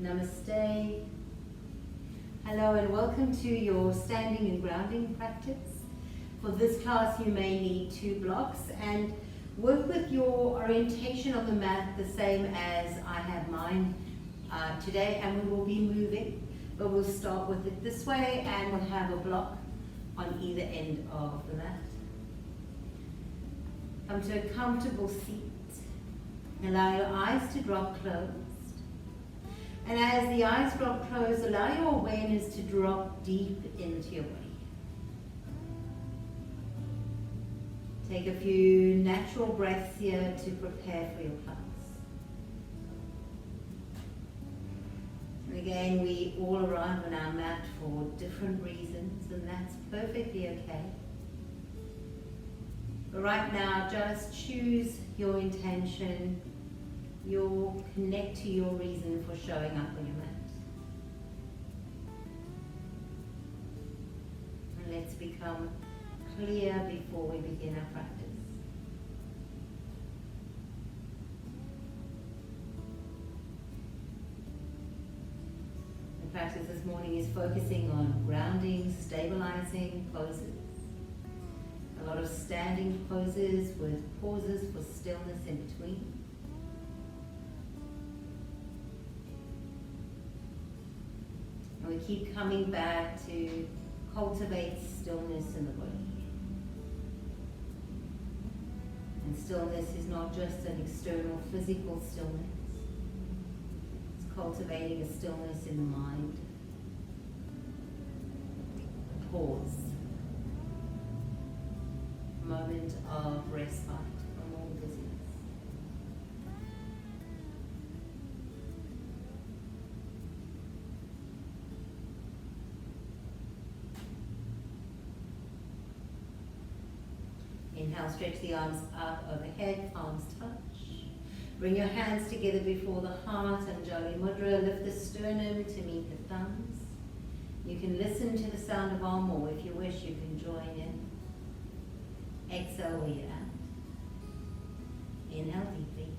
Namaste. Hello and welcome to your standing and grounding practice. For this class you may need 2 blocks and work with your orientation on the mat the same as I have mine today, and we will be moving, but we'll start with it this way and we'll have a block on either end of the mat. Come to a comfortable seat. Allow your eyes to drop closed. And as the eyes drop closed, allow your awareness to drop deep into your body. Take a few natural breaths here to prepare for your class. And again, we all arrive on our mat for different reasons, and that's perfectly okay. But right now, just choose your intention. You'll connect to your reason for showing up on your mat. And let's become clear before we begin our practice. The practice this morning is focusing on grounding, stabilizing poses. A lot of standing poses with pauses for stillness in between. And we keep coming back to cultivate stillness in the body. And stillness is not just an external physical stillness. It's cultivating a stillness in the mind. Pause. A moment of respite from all busyness. Inhale, stretch the arms up overhead, palms touch. Bring your hands together before the heart, Anjali Mudra. Lift the sternum to meet the thumbs. You can listen to the sound of Om, or if you wish, you can join in. Exhale where you're at. Inhale deeply.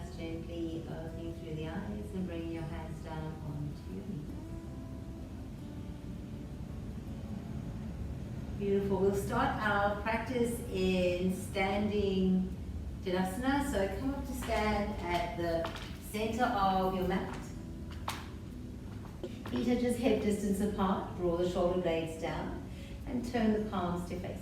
Just gently opening through the eyes and bringing your hands down onto your knees. Beautiful. We'll start our practice in standing Tadasana. So come up to stand at the center of your mat. Feet are just hip distance apart. Draw the shoulder blades down and turn the palms to face up.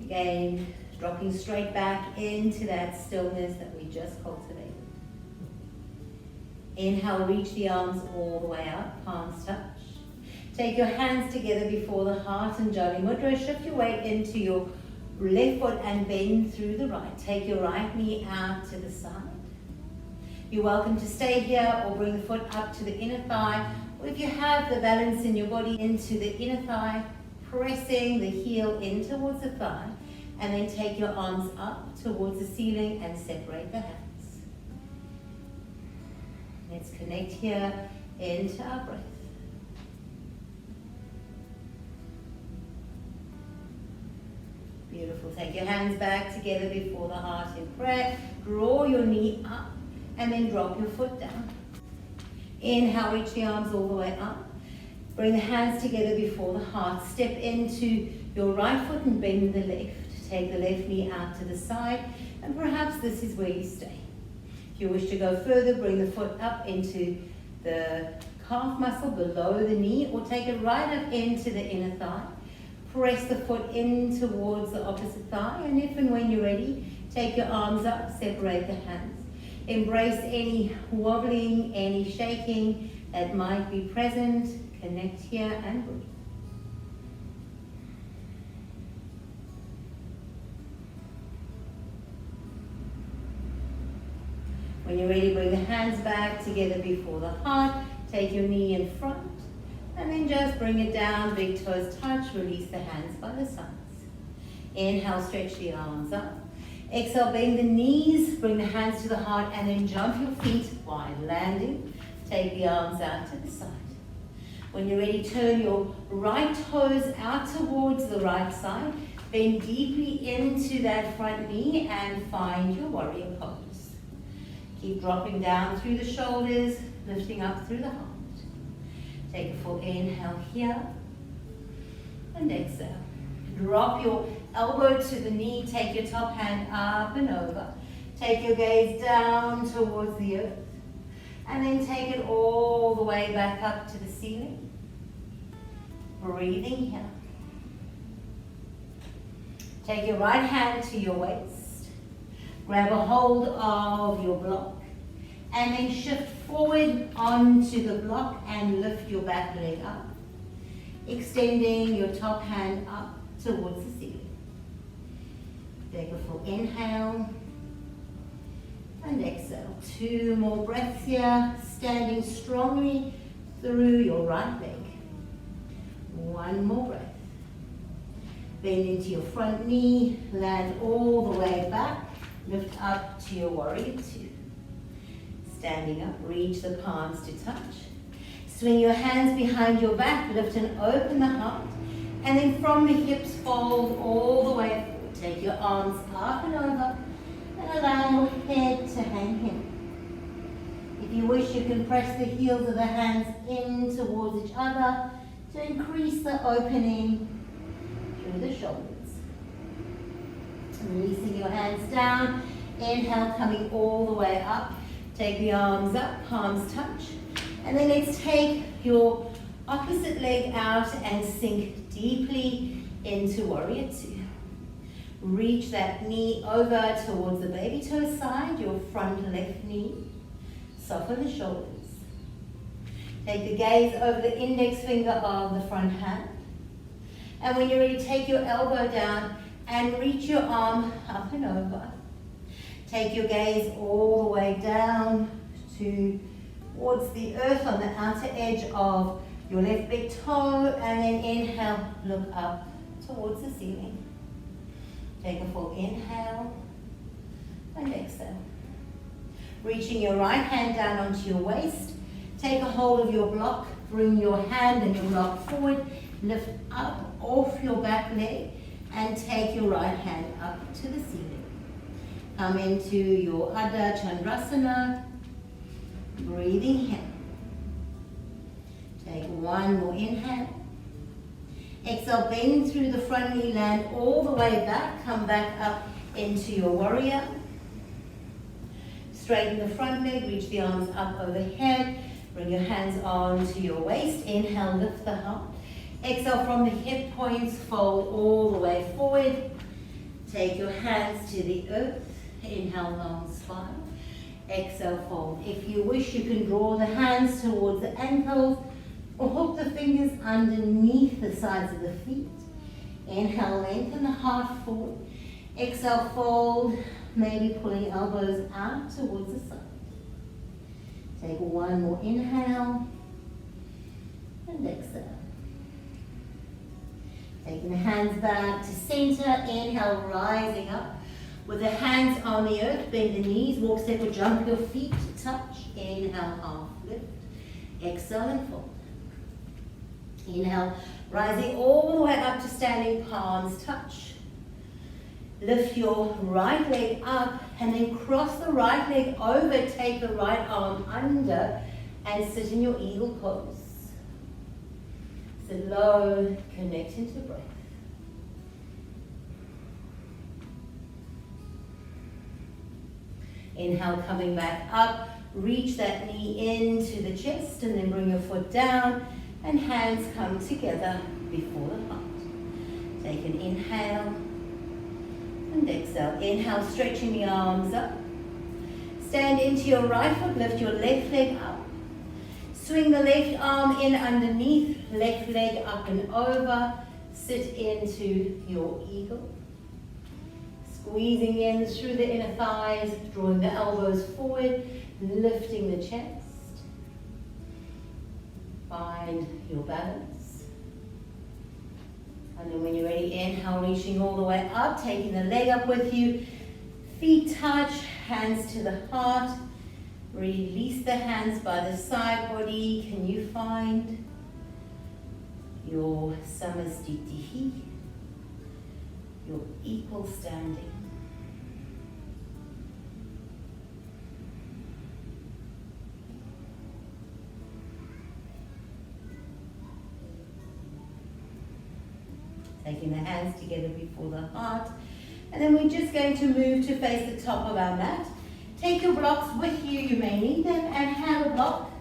Again, dropping straight back into that stillness that we just cultivated. Inhale, reach the arms all the way up, palms touch. Take your hands together before the heart, Anjali Mudra. Shift your weight into your left foot and bend through the right. Take your right knee out to the side. You're welcome to stay here or bring the foot up to the inner thigh. Or if you have the balance in your body, into the inner thigh, pressing the heel in towards the thigh. And then take your arms up towards the ceiling and separate the hands. Let's connect here into our breath. Beautiful. Take your hands back together before the heart in prayer. Draw your knee up and then drop your foot down. Inhale, reach the arms all the way up. Bring the hands together before the heart. Step into your right foot and bend the left. Take the left knee out to the side, and perhaps this is where you stay. If you wish to go further, bring the foot up into the calf muscle below the knee, or take it right up into the inner thigh. Press the foot in towards the opposite thigh, and if and when you're ready, take your arms up, separate the hands. Embrace any wobbling, any shaking that might be present. Connect here and breathe. When you're ready, bring the hands back together before the heart. Take your knee in front. And then just bring it down, big toes touch, release the hands by the sides. Inhale, stretch the arms up. Exhale, bend the knees, bring the hands to the heart, and then jump your feet wide, landing. Take the arms out to the side. When you're ready, turn your right toes out towards the right side. Bend deeply into that front knee and find your warrior pose. Keep dropping down through the shoulders, lifting up through the heart. Take a full inhale here and exhale. Drop your elbow to the knee, take your top hand up and over. Take your gaze down towards the earth and then take it all the way back up to the ceiling. Breathing here. Take your right hand to your waist. Grab a hold of your block and then shift forward onto the block and lift your back leg up, extending your top hand up towards the ceiling. Take a full inhale and exhale. 2 more breaths here, standing strongly through your right leg. 1 more breath. Bend into your front knee, land all the way back, lift up to your warrior 2. Standing up, reach the palms to touch. Swing your hands behind your back, lift and open the heart. And then from the hips, fold all the way forward. Take your arms up and over and allow your head to hang here. If you wish, you can press the heels of the hands in towards each other to increase the opening through the shoulders. Releasing your hands down. Inhale, coming all the way up. Take the arms up, palms touch. And then let's take your opposite leg out and sink deeply into warrior 2. Reach that knee over towards the baby toe side, your front left knee. Soften the shoulders. Take the gaze over the index finger of the front hand. And when you're ready, take your elbow down and reach your arm up and over. Take your gaze all the way down towards the earth on the outer edge of your left big toe, and then inhale, look up towards the ceiling. Take a full inhale and exhale. Reaching your right hand down onto your waist, take a hold of your block, bring your hand and your block forward, lift up off your back leg, and take your right hand up to the ceiling. Come into your Ardha Chandrasana, breathing here. Take 1 more inhale. Exhale, bend through the front knee, land all the way back, come back up into your warrior. Straighten the front leg, reach the arms up overhead, bring your hands onto your waist. Inhale, lift the heart. Exhale, from the hip points, fold all the way forward. Take your hands to the earth. Inhale, long spine. Exhale, fold. If you wish, you can draw the hands towards the ankles or hook the fingers underneath the sides of the feet. Inhale, lengthen the heart forward. Exhale, fold, maybe pulling elbows out towards the side. Take 1 more inhale and exhale. Taking the hands back to center. Inhale, rising up. With the hands on the earth, bend the knees, walk, step, or jump your feet to touch. Inhale, half lift. Exhale and fold. Inhale, rising all the way up to standing, palms touch. Lift your right leg up and then cross the right leg over, take the right arm under and sit in your eagle pose. Sit low, connect into breath. Inhale, coming back up, reach that knee into the chest and then bring your foot down and hands come together before the heart. Take an inhale and exhale. Inhale, stretching the arms up. Stand into your right foot, lift your left leg up. Swing the left arm in underneath, left leg up and over. Sit into your eagle. Squeezing in through the inner thighs, drawing the elbows forward, lifting the chest. Find your balance. And then when you're ready, inhale, reaching all the way up, taking the leg up with you. Feet touch, hands to the heart. Release the hands by the side body. Can you find your samastitihi, your equal standing? Taking the hands together before the heart. And then we're just going to move to face the top of our mat. Take your blocks with you, you may need them, and have a block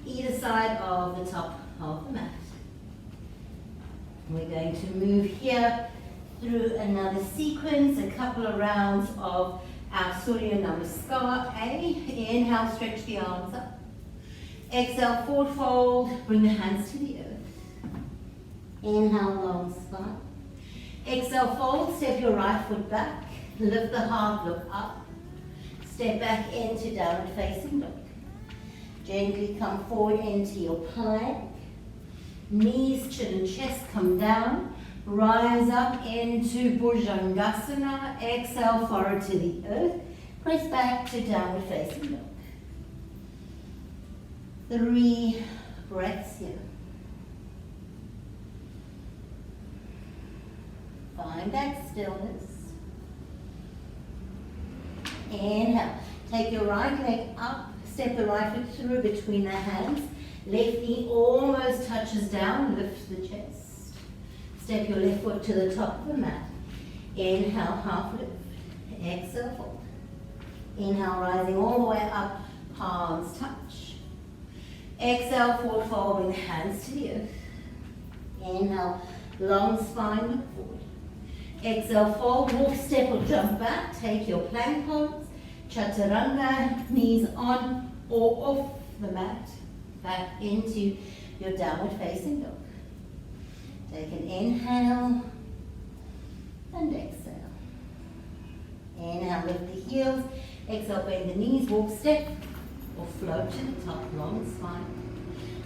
either side of the top of the mat. We're going to move here through another sequence, a couple of rounds of our Surya Namaskar. Inhale, stretch the arms up. Exhale, forward fold, bring the hands to the earth. Inhale, long spine. Exhale, fold, step your right foot back. Lift the heart, look up. Step back into downward facing dog. Gently come forward into your plank. Knees, chin and chest come down. Rise up into Bhujangasana. Exhale, forward to the earth. Press back to downward facing dog. 3 breaths here. Find that stillness. Inhale. Take your right leg up. Step the right foot through between the hands. Left knee almost touches down. Lift the chest. Step your left foot to the top of the mat. Inhale, half lift. Exhale, fold. Inhale, rising all the way up. Palms touch. Exhale, forward fold. Bring the hands to the earth. Inhale, long spine, look forward. Exhale, fold, walk, step or jump back. Take your plank pose. Chaturanga, knees on or off the mat. Back into your downward facing dog. Take an inhale and exhale. Inhale, lift the heels. Exhale, bend the knees, walk, step or float to the top, long spine.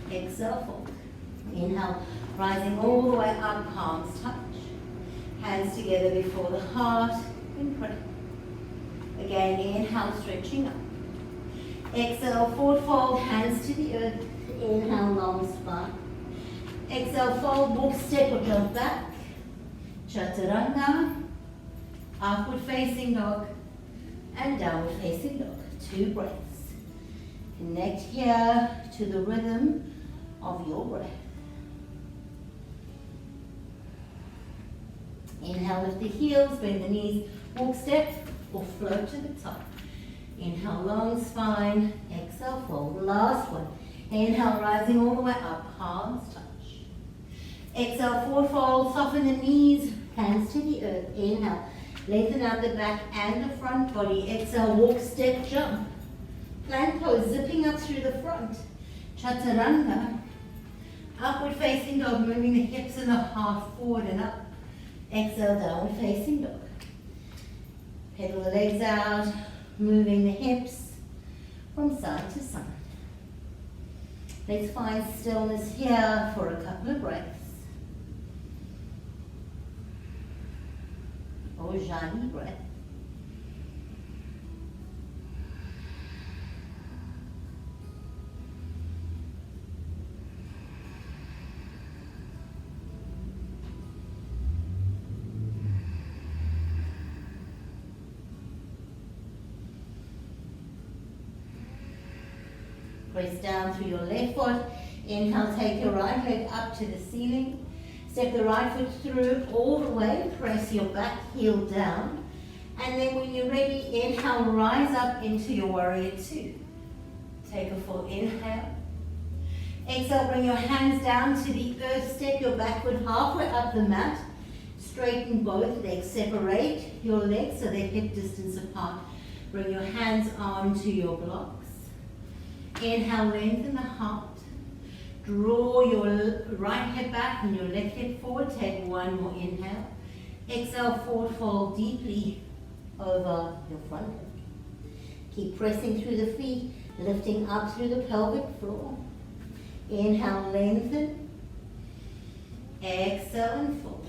Exhale, fold. Inhale, rising all the way up, palms touch. Hands together before the heart, in prayer. Again, inhale, stretching up. Exhale, forward fold, hands to the earth. Inhale, long spine. Exhale, fold, walk, step or jump back. Chaturanga, upward facing dog, and downward facing dog. 2 breaths. Connect here to the rhythm of your breath. Inhale, lift the heels, bend the knees, walk, step, or float to the top. Inhale, long spine, exhale, fold. Last one. Inhale, rising all the way up, palms touch. Exhale, forward fold, soften the knees, hands to the earth. Inhale, lengthen out the back and the front body. Exhale, walk, step, jump. Plank pose, zipping up through the front. Chaturanga, upward facing dog, moving the hips and the heart forward and up. Exhale, downward facing dog. Pedal the legs out, moving the hips from side to side. Let's find stillness here for a couple of breaths. Ujjayi breath. Press down through your left foot. Inhale, take your right leg up to the ceiling. Step the right foot through all the way. Press your back heel down. And then when you're ready, inhale, rise up into your warrior 2. Take a full inhale. Exhale, bring your hands down to the earth. Step your back foot halfway up the mat. Straighten both legs. Separate your legs so they're hip distance apart. Bring your hands onto your blocks. Inhale, lengthen the heart. Draw your right hip back and your left hip forward. Take one more inhale. Exhale, forward fold deeply over your front leg. Keep pressing through the feet, lifting up through the pelvic floor. Inhale, lengthen. Exhale and fold.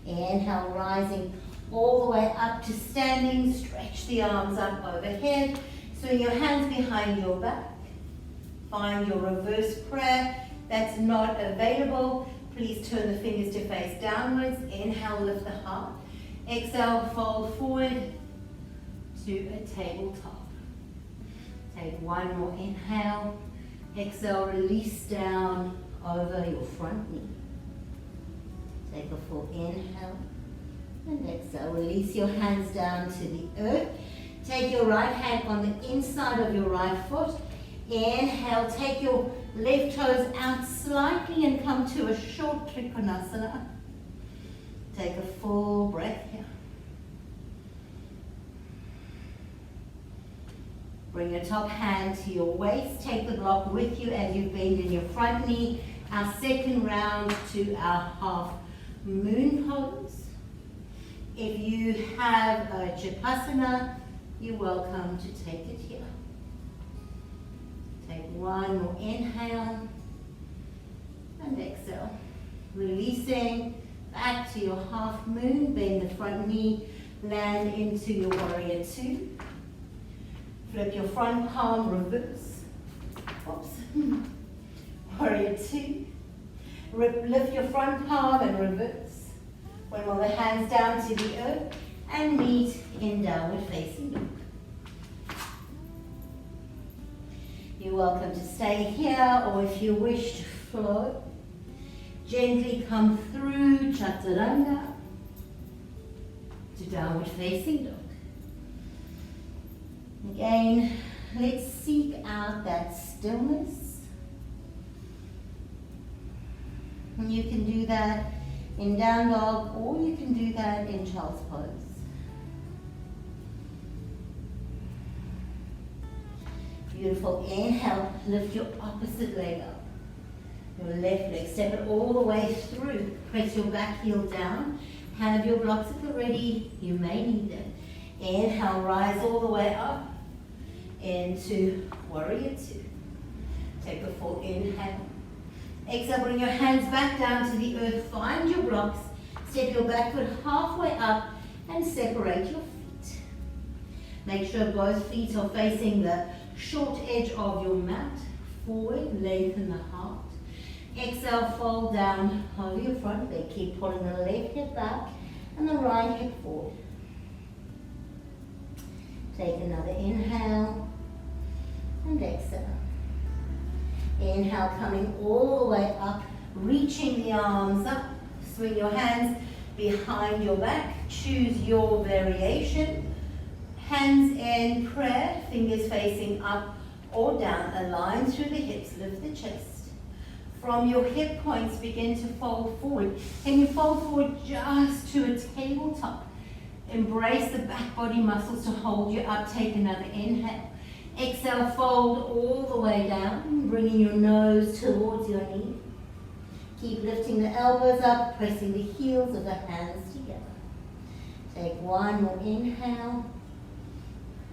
Inhale, rising all the way up to standing. Stretch the arms up overhead. Swing your hands behind your back. Find your reverse prayer. That's not available. Please turn the fingers to face downwards. Inhale, lift the heart. Exhale, fold forward to a tabletop. Take one more inhale. Exhale, release down over your front knee. Take a full inhale and exhale. Release your hands down to the earth. Take your right hand on the inside of your right foot. Inhale, take your left toes out slightly and come to a short Trikonasana. Take a full breath here. Bring your top hand to your waist. Take the block with you as you bend in your front knee. Our second round to our half moon pose. If you have a Chapasana, you're welcome to take it here. Take one more inhale and exhale. Releasing back to your half moon. Bend the front knee. Land into your warrior two. Flip your front palm, reverse. Oops. Warrior two. Lift your front palm and reverse. Bring all the hands down to the earth and meet in downward facing dog. You're welcome to stay here, or if you wish to float, gently come through Chaturanga to downward facing dog. Again, let's seek out that stillness. And you can do that in down dog, or you can do that in child's pose. Beautiful. Inhale, lift your opposite leg up. Your left leg, step it all the way through. Press your back heel down. Have your blocks if you're ready. You may need them. Inhale, rise all the way up into warrior two. Take a full inhale. Exhale, bring your hands back down to the earth. Find your blocks. Step your back foot halfway up and separate your feet. Make sure both feet are facing the short edge of your mat. Forward, lengthen the heart. Exhale, fold down over your front leg. Keep pulling the left hip back and the right hip forward. Take another inhale and exhale. Inhale, coming all the way up, reaching the arms up. Swing your hands behind your back. Choose your variation. Hands in prayer, fingers facing up or down. Align through the hips, lift the chest. From your hip points, begin to fold forward. Can you fold forward just to a tabletop? Embrace the back body muscles to hold you up. Take another inhale. Exhale, fold all the way down, bringing your nose towards your knee. Keep lifting the elbows up, pressing the heels of the hands together. Take one more inhale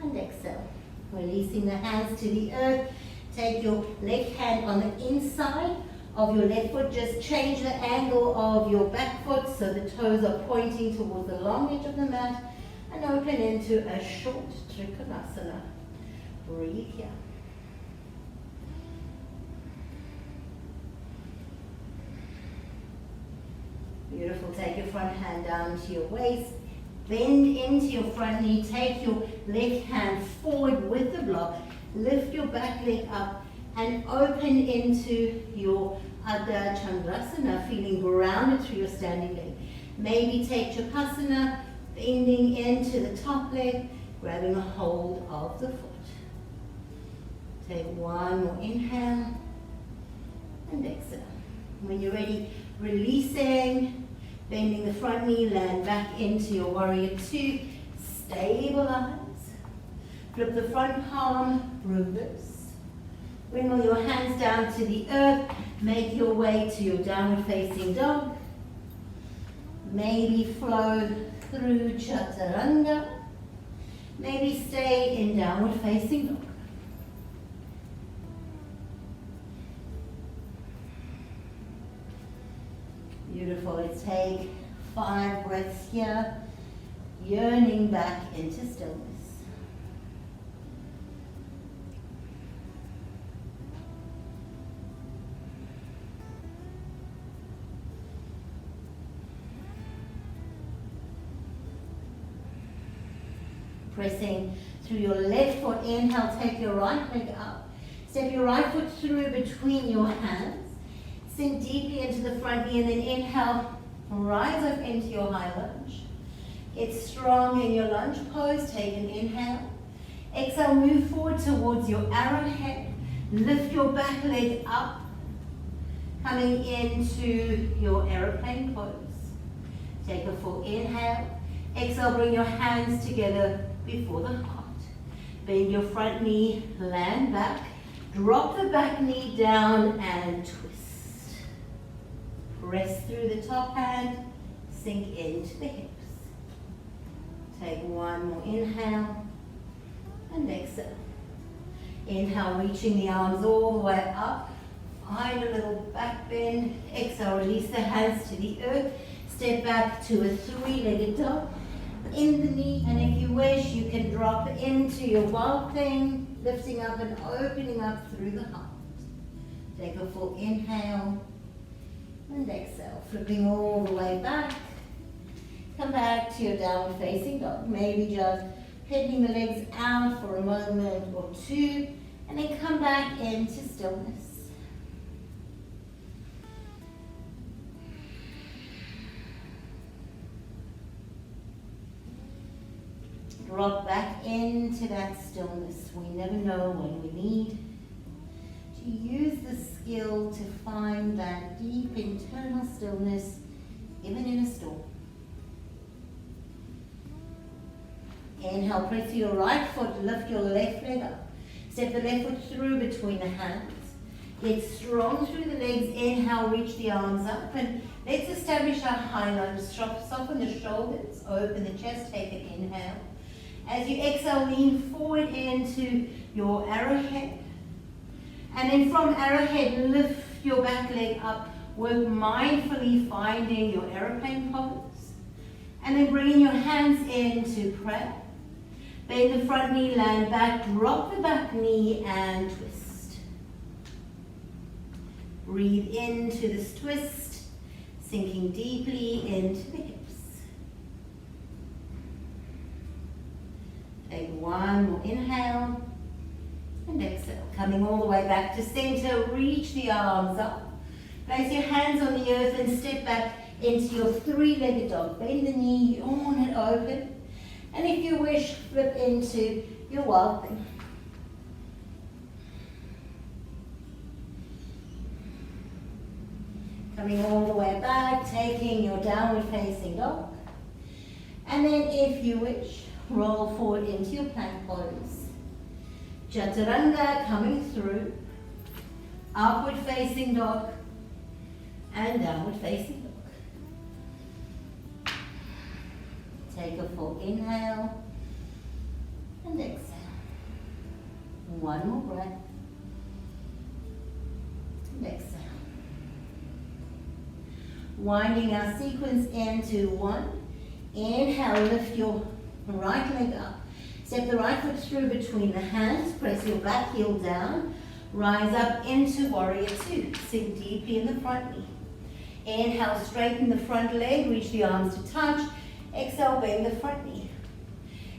and exhale. Releasing the hands to the earth. Take your left hand on the inside of your left foot. Just change the angle of your back foot so the toes are pointing towards the long edge of the mat and open into a short Trikonasana. Breathe here. Beautiful. Take your front hand down to your waist. Bend into your front knee. Take your left hand forward with the block. Lift your back leg up and open into your Ardha Chandrasana, feeling grounded through your standing leg. Maybe take Chapasana, bending into the top leg, grabbing a hold of the foot. Take one more inhale and exhale. When you're ready, releasing, bending the front knee, land back into your warrior two. Stabilize. Flip the front palm, reverse. Bring all your hands down to the earth. Make your way to your downward facing dog. Maybe flow through Chaturanga. Maybe stay in downward facing dog. Beautiful. Let's take 5 breaths here, yearning back into stillness. Pressing through your left foot, inhale, take your right leg up. Step your right foot through between your hands. Sink deeply into the front knee and then inhale, rise up into your high lunge. Get strong in your lunge pose, take an inhale. Exhale, move forward towards your arrowhead. Lift your back leg up, coming into your aeroplane pose. Take a full inhale. Exhale, bring your hands together before the heart. Bend your front knee, land back. Drop the back knee down and twist. Press through the top hand, sink into the hips. Take one more inhale and exhale. Inhale, reaching the arms all the way up. Find a little back bend. Exhale, release the hands to the earth. Step back to a 3-legged dog. In the knee, and if you wish, you can drop into your wild thing, lifting up and opening up through the heart. Take a full inhale and exhale, flipping all the way back. Come back to your downward facing dog. Maybe just pedaling the legs out for a moment or two, and then come back into stillness. Drop back into that stillness. We never know when we need to use the skill to find that deep internal stillness, even in a storm. Inhale, press your right foot, lift your left leg up. Step the left foot through between the hands. Get strong through the legs. Inhale, reach the arms up. And let's establish our high lunge. Soften the shoulders, open the chest, take an inhale. As you exhale, lean forward into your arrowhead. And then from arrowhead, lift your back leg up. Work mindfully finding your aeroplane pose. And then bringing your hands into prayer. Bend the front knee, land back, drop the back knee and twist. Breathe into this twist, sinking deeply into the hips. Take one more inhale and exhale. Coming all the way back to center, reach the arms up. Place your hands on the earth and step back into your 3-legged dog. Bend the knee, yawn it open. And if you wish, flip into your wild thing. Coming all the way back, taking your downward facing dog. And then if you wish, roll forward into your plank pose. Chaturanga coming through. Upward facing dog. And downward facing dog. Take a full inhale and exhale. One more breath. And exhale. Winding our sequence into 1. Inhale, lift your right leg up. Step the right foot through between the hands. Press your back heel down. Rise up into warrior 2. Sink deeply in the front knee. Inhale, straighten the front leg. Reach the arms to touch. Exhale, bend the front knee.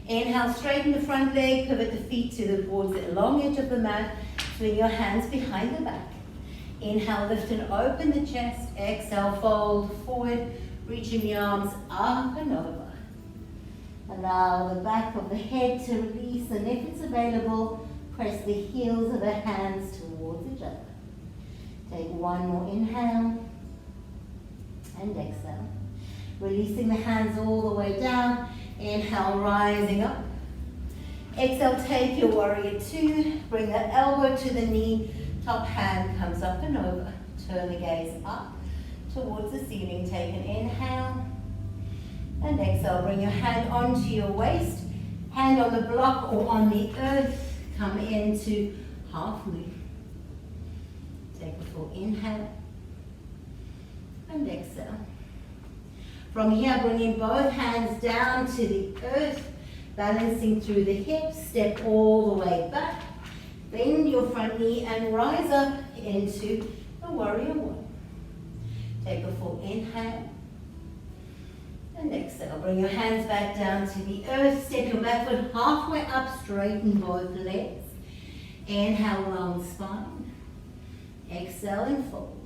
Inhale, straighten the front leg, pivot the feet towards the long edge of the mat. Swing your hands behind the back. Inhale, lift and open the chest. Exhale, fold forward, reaching the arms up and over. Allow the back of the head to release, and if it's available, press the heels of the hands towards each other. Take one more inhale and exhale. Releasing the hands all the way down. Inhale, rising up. Exhale, take your warrior 2. Bring the elbow to the knee. Top hand comes up and over. Turn the gaze up towards the ceiling. Take an inhale. And exhale, bring your hand onto your waist. Hand on the block or on the earth. Come into half moon. Take a full inhale. And exhale. From here, bringing both hands down to the earth, balancing through the hips, step all the way back. Bend your front knee and rise up into the warrior one. Take a full inhale. And exhale. Bring your hands back down to the earth. Step your back foot halfway up, straighten both legs. Inhale, long spine. Exhale and fold.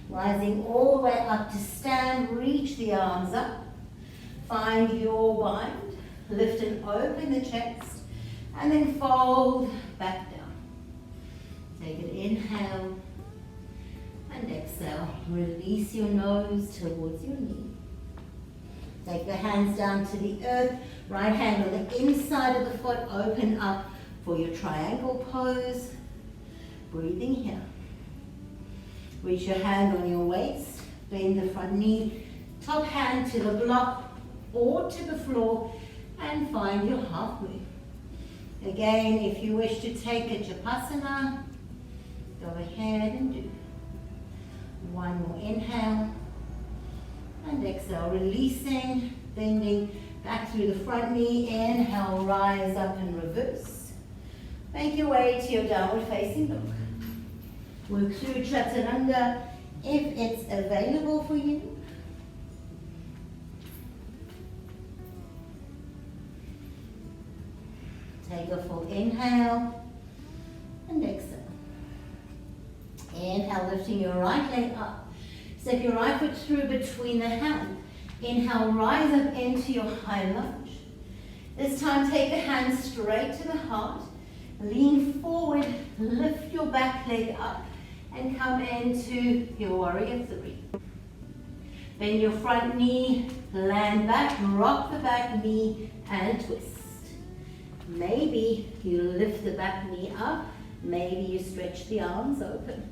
Rising all the way up to stand, reach the arms up. Find your bind. Lift and open the chest. And then fold back down. Take an inhale. And exhale. Release your nose towards your knee. Take your hands down to the earth. Right hand on the inside of the foot. Open up for your triangle pose. Breathing here. Reach your hand on your waist. Bend the front knee. Top hand to the block or to the floor. And find your half move. Again, if you wish to take a Tadasana, go ahead and do. One more inhale. And exhale, releasing, bending back through the front knee. Inhale, rise up and reverse. Make your way to your downward facing dog. Work through Chaturanga if it's available for you. Take a full inhale and exhale. Inhale, lifting your right leg up. Step your right foot through between the hands. Inhale, rise up into your high lunge. This time, take the hands straight to the heart. Lean forward, lift your back leg up, and come into your warrior three. Bend your front knee, land back, rock the back knee, and twist. Maybe you lift the back knee up, maybe you stretch the arms open.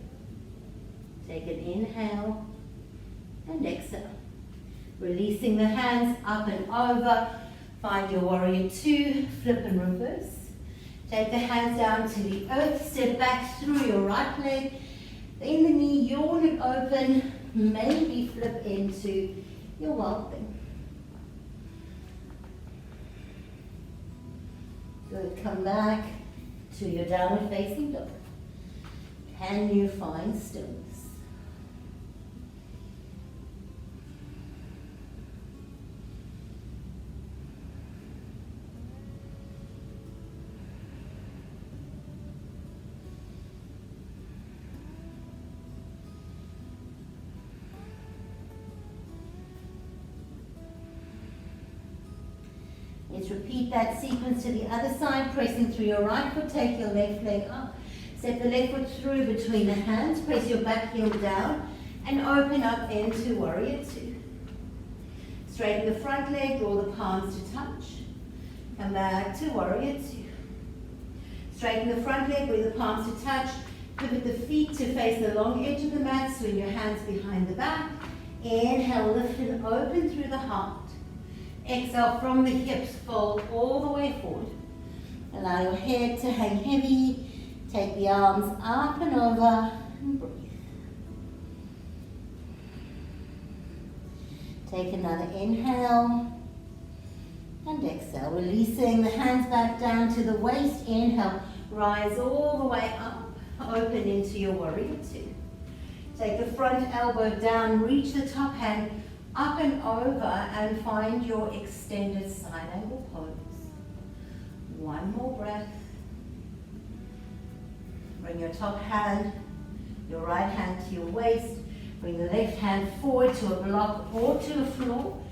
Take an inhale and exhale. Releasing the hands up and over. Find your warrior two, flip and reverse. Take the hands down to the earth, step back through your right leg. Bend the knee, yawn it open, maybe flip into your wild thing. Good, come back to your downward facing dog. Can you find stillness? Let's repeat that sequence to the other side, pressing through your right foot, take your left leg up. Step the left foot through between the hands, press your back heel down, and open up into warrior two. Straighten the front leg, draw the palms to touch. Come back to warrior two. Straighten the front leg with the palms to touch. Pivot the feet to face the long edge of the mat, swing your hands behind the back. Inhale, lift and open through the heart. Exhale from the hips, fold all the way forward. Allow your head to hang heavy. Take the arms up and over and breathe. Take another inhale and exhale, releasing the hands back down to the waist. Inhale, rise all the way up, open into your warrior two. Take the front elbow down, reach the top hand up and over and find your extended side angle pose. One more breath. Bring your top hand, your right hand to your waist. Bring the left hand forward to a block or to a floor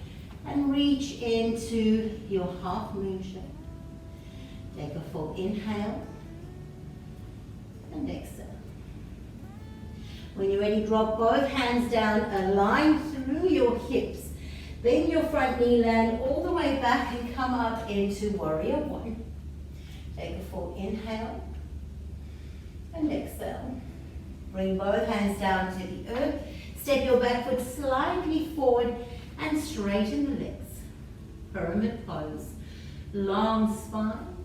and reach into your half moon shape. Take a full inhale and exhale. When you're ready, drop both hands down, align through your hips. Bend your front knee, land all the way back and come up into warrior one. Take a full inhale and exhale. Bring both hands down to the earth. Step your back foot slightly forward and straighten the legs. Pyramid pose. Long spine.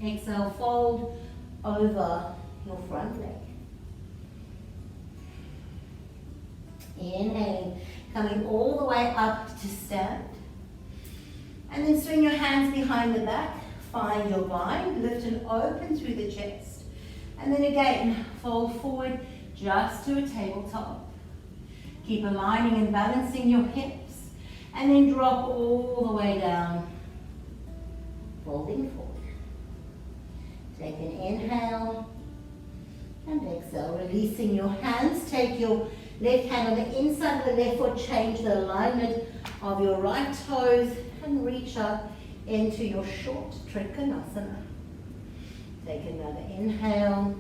Exhale, fold over your front leg. Inhaling, Coming all the way up to stand. And then swing your hands behind the back. Find your bind, lift and open through the chest. And then again, fold forward just to a tabletop. Keep aligning and balancing your hips. And then drop all the way down. Folding forward. Take an inhale. And exhale, releasing your hands. Take your left hand on the inside of the left foot. Change the alignment of your right toes and reach up into your short Trikonasana. Take another inhale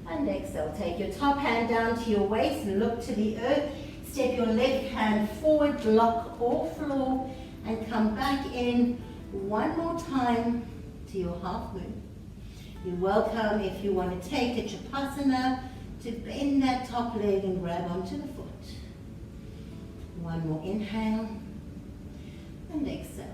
and exhale. Take your top hand down to your waist. Look to the earth. Step your left hand forward. Block all floor and come back in one more time to your half moon. You're welcome if you want to take a Chapasana to bend that top leg and grab onto the foot. One more inhale and exhale.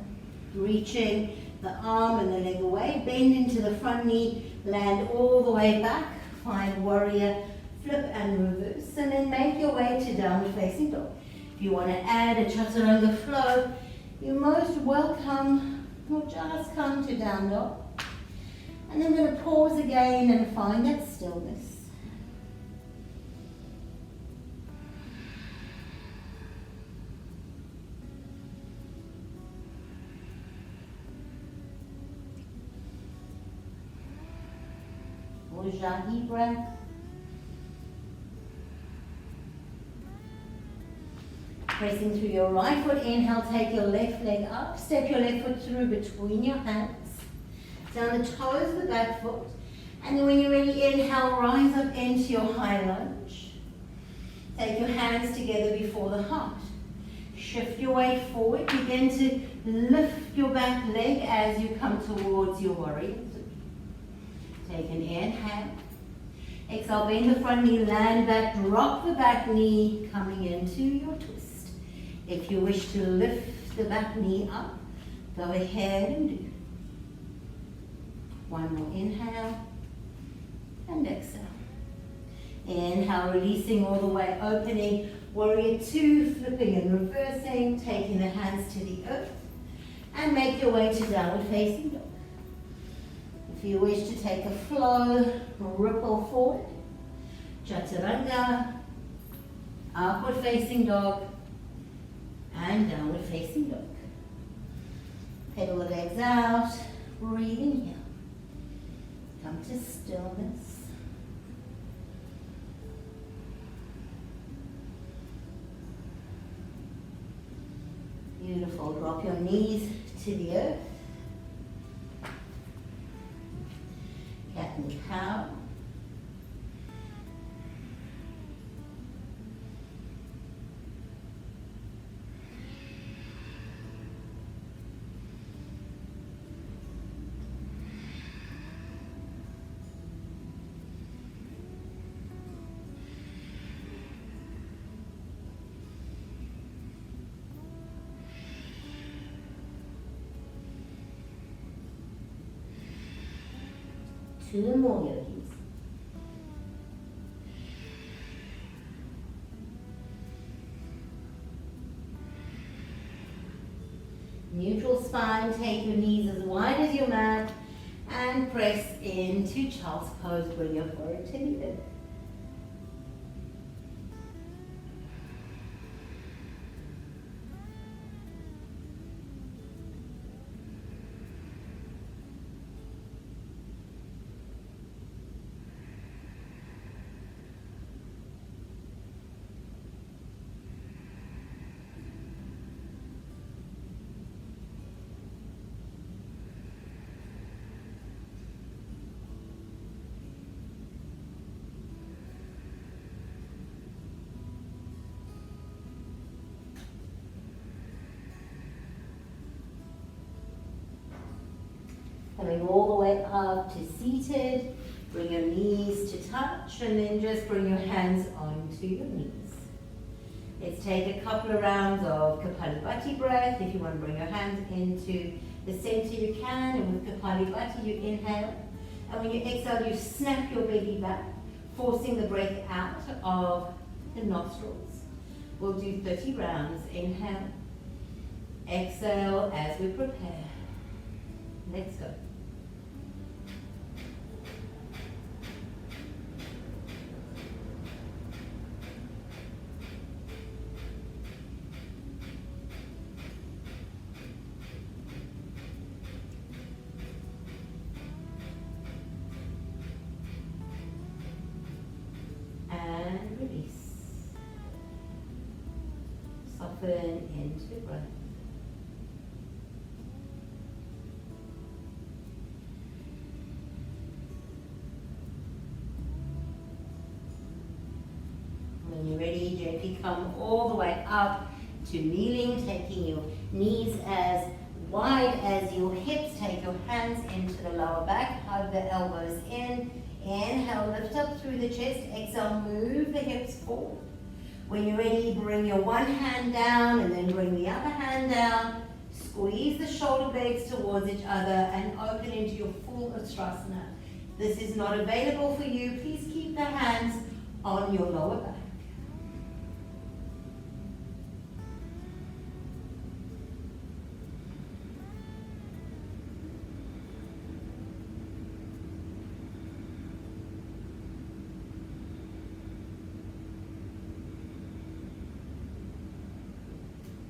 Reaching the arm and the leg away, bend into the front knee, land all the way back, find warrior, flip and reverse, and then make your way to downward facing dog. If you want to add a chaturanga flow, you're most welcome, or just come to down dog. And then we're going to pause again and find that stillness. Ujjayi breath. Pressing through your right foot, inhale, take your left leg up, step your left foot through between your hands. Down the toes of the back foot. And then when you're ready, inhale, rise up into your high lunge. Take your hands together before the heart. Shift your weight forward. Begin to lift your back leg as you come towards your warrior. Take an inhale. Exhale, bend the front knee, land back, drop the back knee, coming into your twist. If you wish to lift the back knee up, go ahead and do. One more inhale and exhale. Inhale, releasing all the way, opening, warrior two, flipping and reversing, taking the hands to the earth, and make your way to downward facing dog. If you wish to take a flow, ripple forward, chaturanga, upward facing dog, and downward facing dog. Pedal the legs out, breathing here. Come to stillness. Beautiful. Drop your knees to the earth. Cat and cow. Two more yogis. Neutral spine, take your knees as wide as your mat and press into child's pose. Bring your forehead to the earth. Coming all the way up to seated, bring your knees to touch and then just bring your hands onto your knees. Let's take a couple of rounds of Kapalabhati breath. If you want to bring your hands into the center you can, and with Kapalabhati you inhale. And when you exhale you snap your belly back, forcing the breath out of the nostrils. We'll do 30 rounds. Inhale. Exhale as we prepare. Let's go. And release. Soften into breath. When you're ready, gently come all the way up to kneeling, taking your knees as wide as your hips. Take your hands into the lower back, hug the elbows in. Inhale, lift up through the chest. Exhale, move the hips forward. When you're ready, bring your one hand down and then bring the other hand down. Squeeze the shoulder blades towards each other and open into your full Ustrasana. This is not available for you. Please keep the hands on your lower back.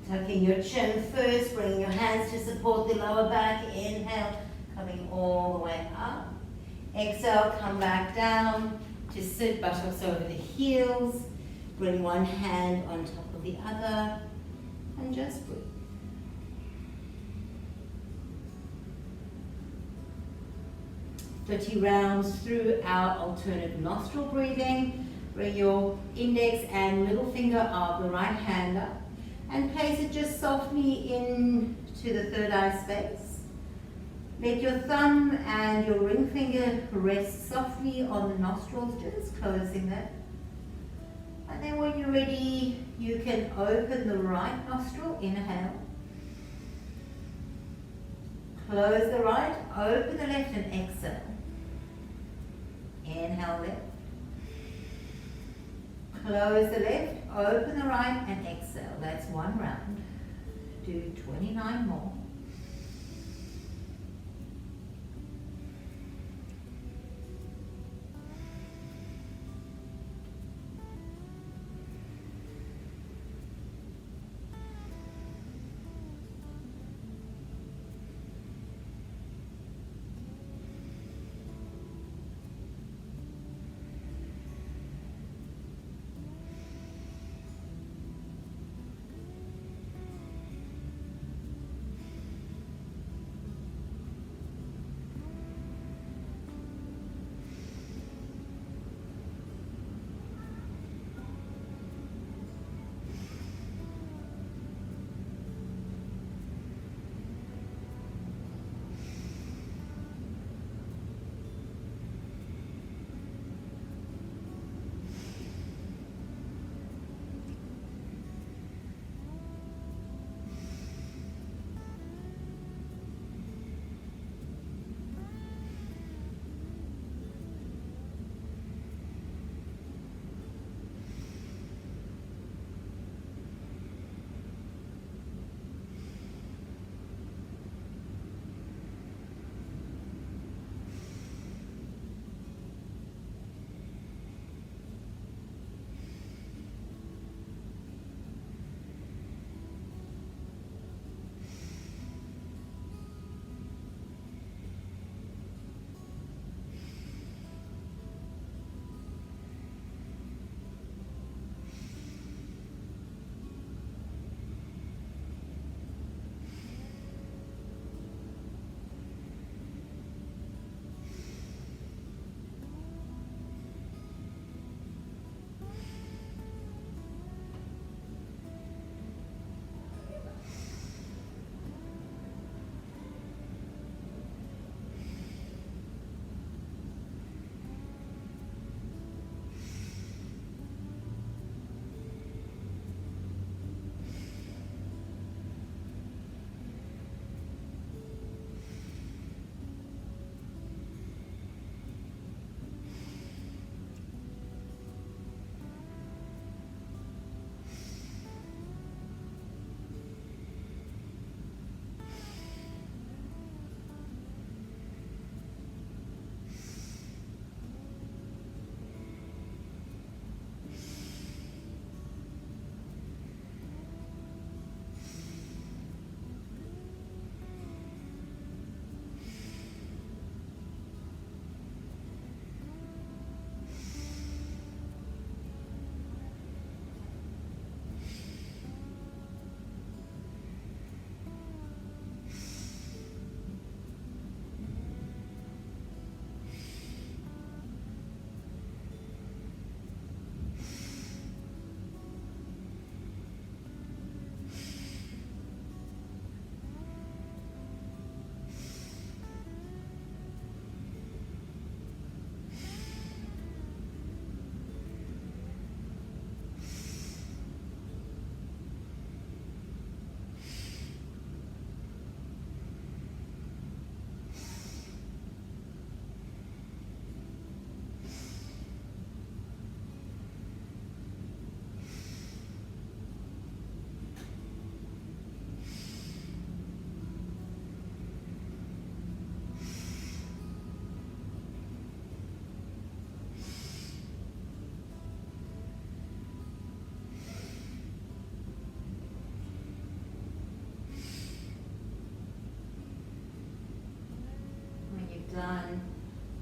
Tucking your chin first, bringing your hands to support the lower back. Inhale, coming all the way up. Exhale, come back down to sit, buttocks over the heels. Bring one hand on top of the other and just breathe. "30 rounds through our alternate nostril breathing. Bring your index and middle finger of the right hand up and place it just softly into the third eye space. Let your thumb and your ring finger rest softly on the nostrils, just closing that. And then when you're ready, you can open the right nostril, inhale. Close the right, open the left and exhale. Inhale left. Close the left, open the right and exhale. That's one round. Do 29 more.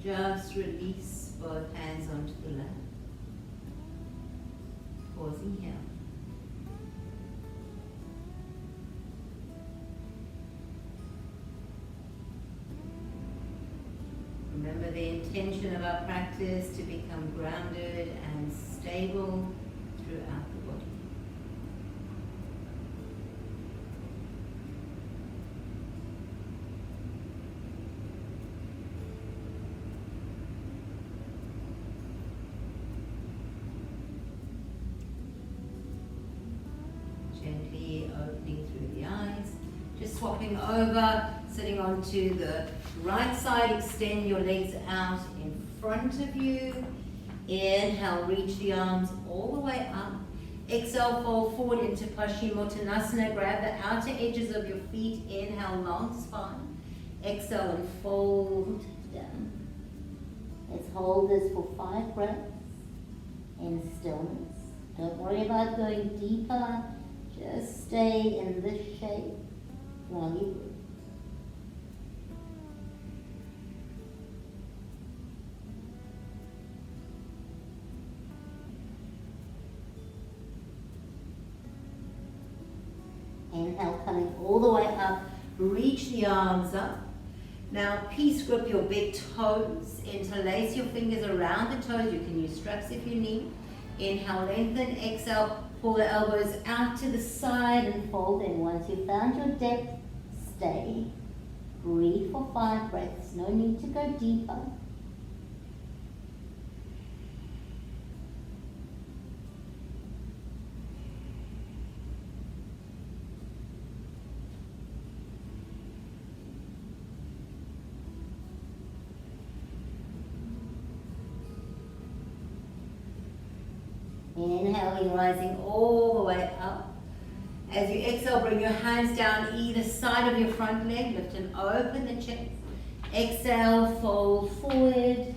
Just release both hands onto the lap. Pausing here. Remember the intention of our practice to become grounded and stable throughout the body. Gently opening through the eyes, just swapping over, sitting onto the right side, extend your legs out in front of you. Inhale, reach the arms all the way up. Exhale, fold forward into Paschimottanasana. Grab the outer edges of your feet. Inhale, long spine. Exhale and fold down. Let's hold this for 5 breaths in stillness. Don't worry about going deeper. Just stay in this shape while you breathe. Inhale, coming all the way up, reach the arms up. Now peace grip your big toes, interlace your fingers around the toes. You can use straps if you need. Inhale, lengthen, exhale, pull the elbows out to the side and fold in. Once you've found your depth, stay. Breathe for 5 breaths, no need to go deeper. Inhaling, rising all the way up. As you exhale, bring your hands down either side of your front leg. Lift and open the chest. Exhale, fold forward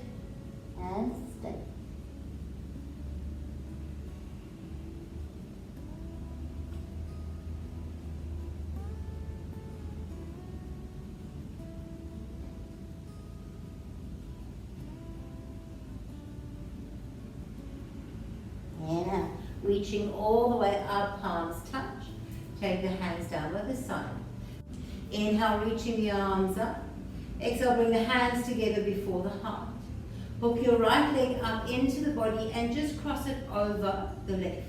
and stay. Inhale, reaching all the way up, palms touch. Take the hands down by the side. Inhale, reaching the arms up. Exhale, bring the hands together before the heart. Hook your right leg up into the body and just cross it over the left.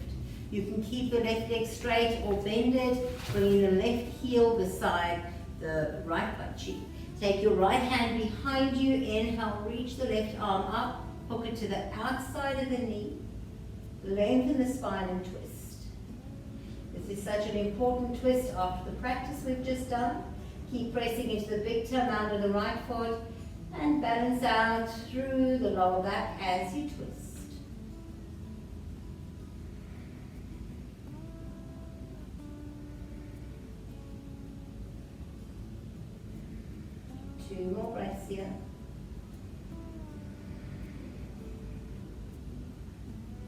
You can keep the left leg straight or bend it, bringing the left heel beside the right butt cheek. Take your right hand behind you. Inhale, reach the left arm up. Hook it to the outside of the knee. Lengthen the spine and twist. This is such an important twist after the practice we've just done. Keep pressing into the big toe mound of the right foot and balance out through the lower back as you twist. Two more breaths here.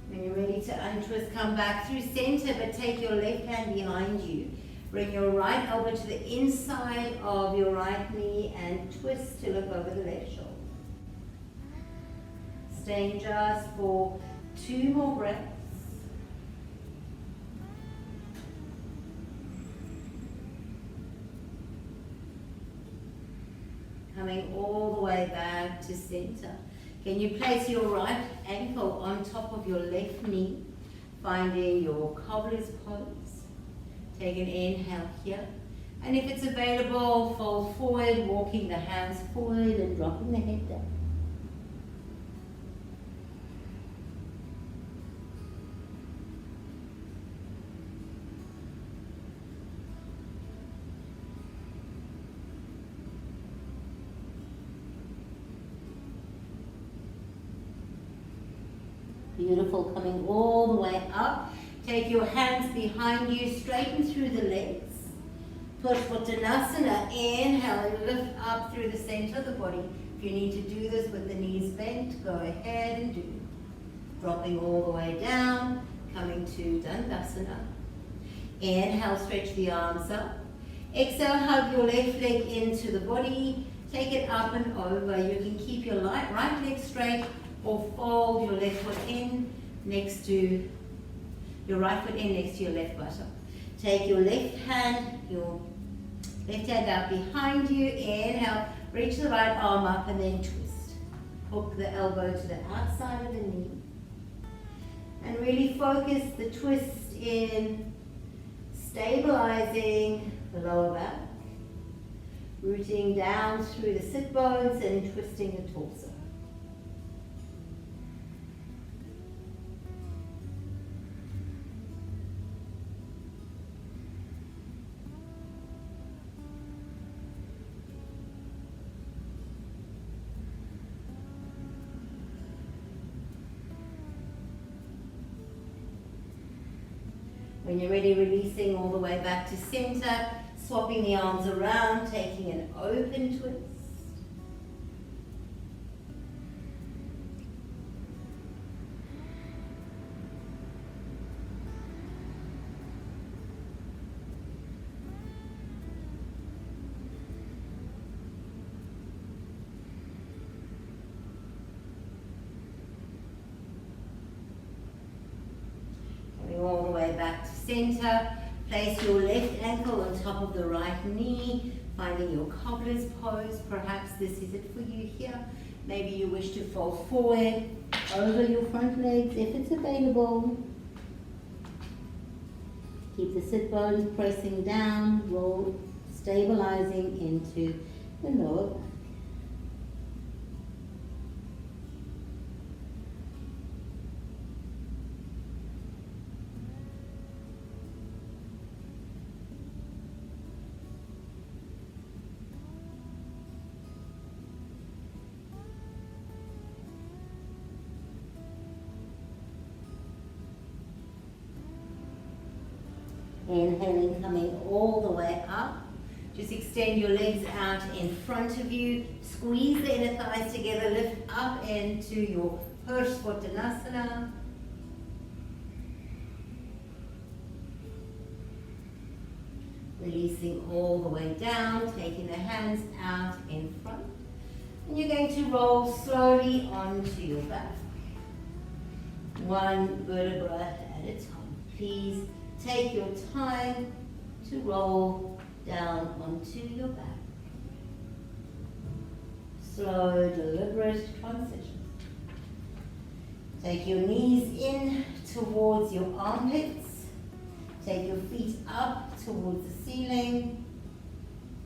When you're ready to untwist, come back through center, but take your left hand behind you. Bring your right elbow to the inside of your right knee and twist to look over the left shoulder. Staying just for 2 more breaths. Coming all the way back to center. Can you place your right ankle on top of your left knee, finding your cobbler's pose? Take an inhale here. And if it's available, fold forward, walking the hands forward and dropping the head down. Beautiful, coming all the way up. Take your hands behind you, straighten through the legs. Push for Tadasana. Inhale, lift up through the center of the body. If you need to do this with the knees bent, go ahead and do it. Dropping all the way down, coming to Tadasana. Inhale, stretch the arms up. Exhale, hug your left leg into the body. Take it up and over. You can keep your right straight, or fold your left foot in next to your right foot in next to your left buttock. Take your left hand out behind you. Inhale, reach the right arm up and then twist. Hook the elbow to the outside of the knee. And really focus the twist in stabilizing the lower back, rooting down through the sit bones and twisting the torso. When you're ready, releasing all the way back to center, swapping the arms around, taking an open twist. All the way back to center. Place your left ankle on top of the right knee, finding your cobbler's pose. Perhaps this is it for you here. Maybe you wish to fold forward over your front legs if it's available. Keep the sit bones pressing down, roll, stabilizing into the lower back. Inhaling, coming all the way up. Just extend your legs out in front of you. Squeeze the inner thighs together. Lift up into your Tadasana. Releasing all the way down, taking the hands out in front. And you're going to roll slowly onto your back. One vertebra at a time. Please take your time to roll down onto your back. Slow, deliberate transition. Take your knees in towards your armpits. Take your feet up towards the ceiling.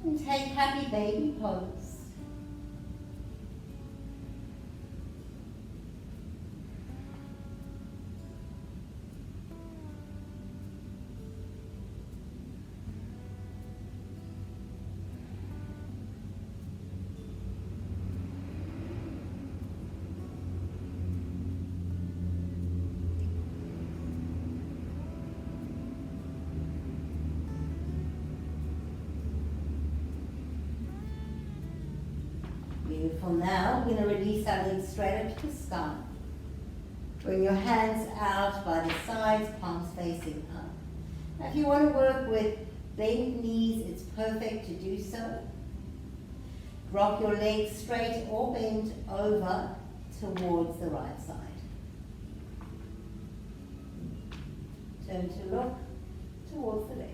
And take happy baby pose. Beautiful. Now we're going to release our legs straight up to the sky. Bring your hands out by the sides, palms facing up. Now if you want to work with bent knees, it's perfect to do so. Rock your legs straight or bent over towards the right side. Turn to look towards the left.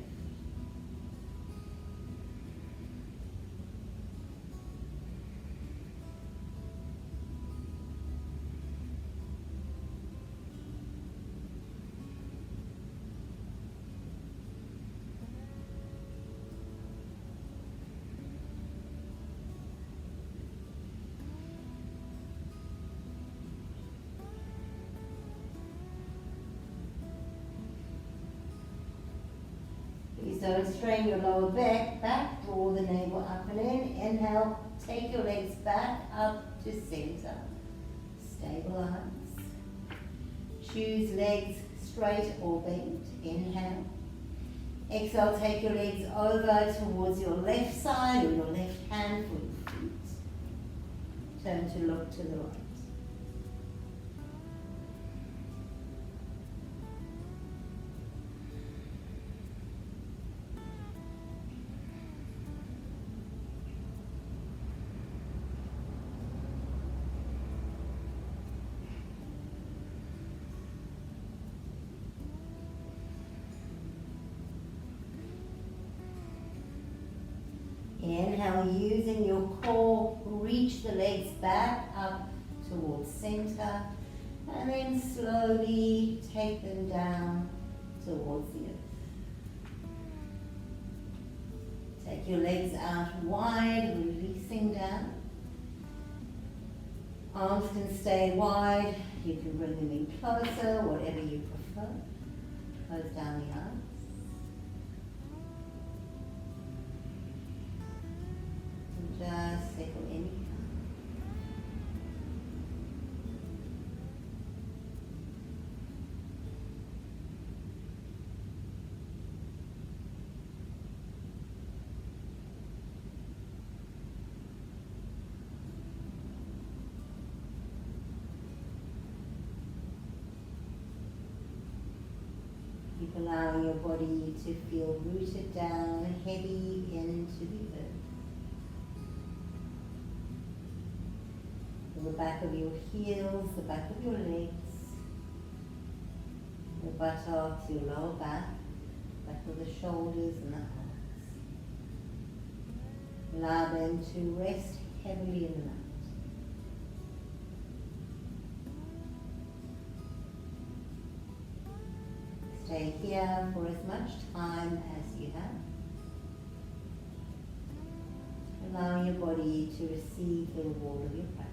Don't strain your lower back, draw the navel up and in. Inhale, take your legs back up to center. Stabilize. Choose legs straight or bent. Inhale. Exhale, take your legs over towards your left side or your left hand for your feet. Turn to look to the right. legs back up towards center, and then slowly take them down towards the earth. Take your legs out wide, releasing down. Arms can stay wide. You can bring them in closer, whatever you prefer. Close down the arms. And just settle in. Keep allowing your body to feel rooted down, heavy into the earth. Feel the back of your heels, the back of your legs, your buttocks, your lower back, back of the shoulders and the arms. Allow them to rest heavily in the mat. Stay here for as much time as you have. Allowing your body to receive the reward of your practice.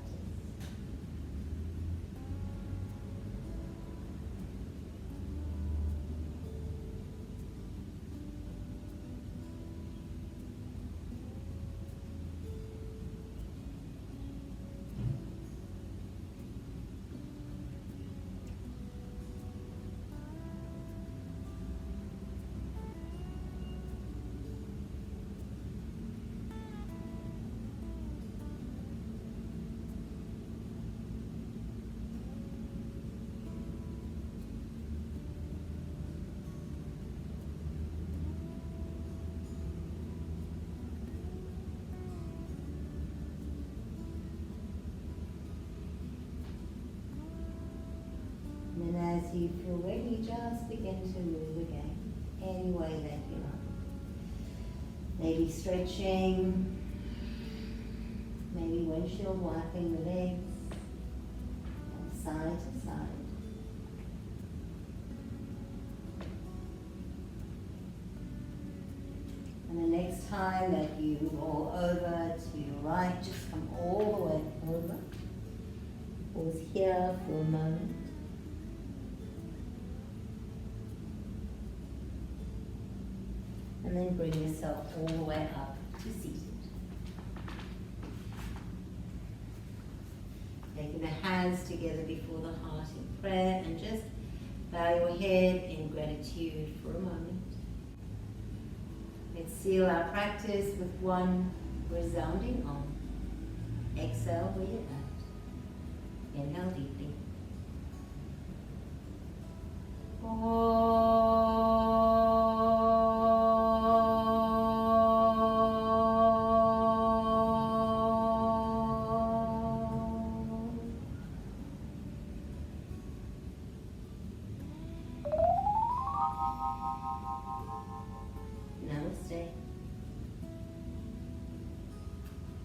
And then as you feel ready, just begin to move again, any way that you like. Maybe stretching, maybe windshield wiping the legs, from side to side. And the next time that you roll over to your right, just come all the way over. Pause here for a moment. And then bring yourself all the way up to seated. Taking the hands together before the heart in prayer and just bow your head in gratitude for a moment. Let's seal our practice with one resounding Om. Exhale where you're at. Inhale deeply. Namaste.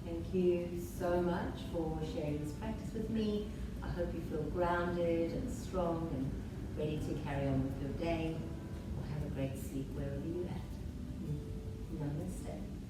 Thank you so much for sharing this practice with me. I hope you feel grounded and strong and ready to carry on with your day, or have a great sleep wherever you're at. Namaste.